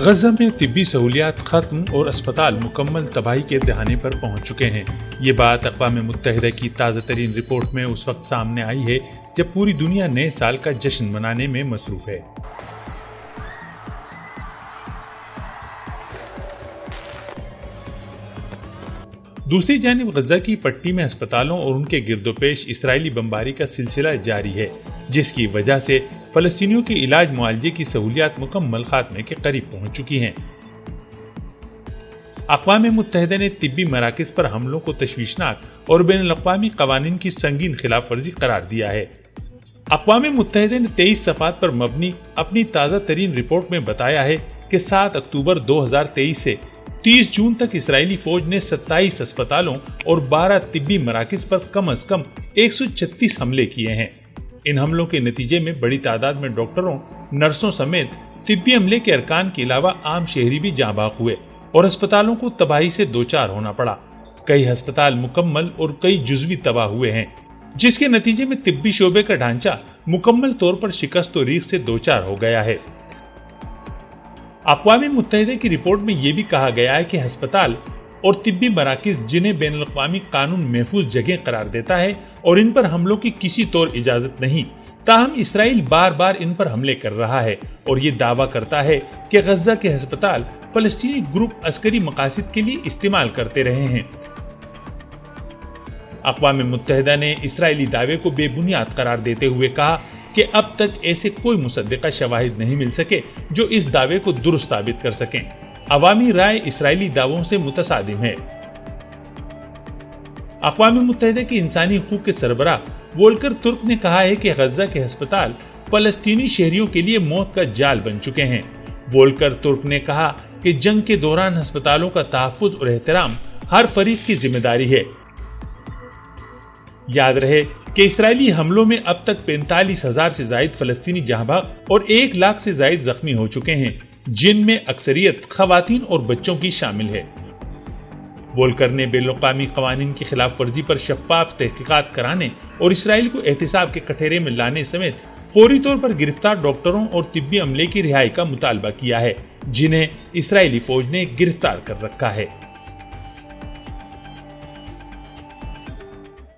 غزہ میں طبی سہولیات ختم اور اسپتال مکمل تباہی کے دہانے پر پہنچ چکے ہیں۔ یہ بات اقوام متحدہ کی تازہ ترین رپورٹ میں اس وقت سامنے آئی ہے جب پوری دنیا نئے سال کا جشن منانے میں مصروف ہے۔ دوسری جانب غزہ کی پٹی میں ہسپتالوں اور ان کے گرد و پیش اسرائیلی بمباری کا سلسلہ جاری ہے، جس کی وجہ سے فلسطینیوں کے علاج معالجے کی سہولیات مکمل خاتمے کے قریب پہنچ چکی ہیں۔ اقوام متحدہ نے طبی مراکز پر حملوں کو تشویشناک اور بین الاقوامی قوانین کی سنگین خلاف ورزی قرار دیا ہے۔ اقوام متحدہ نے 23 صفحات پر مبنی اپنی تازہ ترین رپورٹ میں بتایا ہے کہ 7 اکتوبر 2023 سے 30 جون تک اسرائیلی فوج نے 27 اسپتالوں اور 12 طبی مراکز پر کم از کم 136 حملے کیے ہیں۔ ان حملوں کے نتیجے میں بڑی تعداد میں ڈاکٹروں، نرسوں سمیت طبی عملے کے ارکان کے علاوہ عام شہری بھی جاں بحق ہوئے اور اسپتالوں کو تباہی سے دوچار ہونا پڑا۔ کئی ہسپتال مکمل اور کئی جزوی تباہ ہوئے ہیں، جس کے نتیجے میں طبی شعبے کا ڈھانچہ مکمل طور پر شکست و ریغ سے دوچار ہو گیا ہے۔ اقوام متحدہ کی رپورٹ میں یہ بھی کہا گیا ہے کہ ہسپتال اور طبی مراکز جنہیں بین الاقوامی قانون محفوظ جگہیں قرار دیتا ہے اور ان پر حملوں کی کسی طور اجازت نہیں، تاہم اسرائیل بار بار ان پر حملے کر رہا ہے اور یہ دعویٰ کرتا ہے کہ غزہ کے ہسپتال فلسطینی گروپ عسکری مقاصد کے لیے استعمال کرتے رہے ہیں۔ اقوام متحدہ نے اسرائیلی دعوے کو بے بنیاد قرار دیتے ہوئے کہا کہ اب تک ایسے کوئی مصدقہ شواہد نہیں مل سکے جو اس دعوے کو درست ثابت کر سکیں۔ عوامی رائے اسرائیلی دعووں سے متصادم ہے۔ اقوام متحدہ کے انسانی حقوق کے سربراہ وولکر ترک نے کہا ہے کہ غزہ کے ہسپتال فلسطینی شہریوں کے لیے موت کا جال بن چکے ہیں۔ وولکر ترک نے کہا کہ جنگ کے دوران ہسپتالوں کا تحفظ اور احترام ہر فریق کی ذمہ داری ہے۔ یاد رہے کہ اسرائیلی حملوں میں اب تک 45,000 سے زائد فلسطینی جاں بحق اور 1 لاکھ سے زائد زخمی ہو چکے ہیں، جن میں اکثریت خواتین اور بچوں کی شامل ہے۔ وولکر نے بین الاقوامی قوانین کی خلاف ورزی پر شفاف تحقیقات کرانے اور اسرائیل کو احتساب کے کٹہرے میں لانے سمیت فوری طور پر گرفتار ڈاکٹروں اور طبی عملے کی رہائی کا مطالبہ کیا ہے، جنہیں اسرائیلی فوج نے گرفتار کر رکھا ہے۔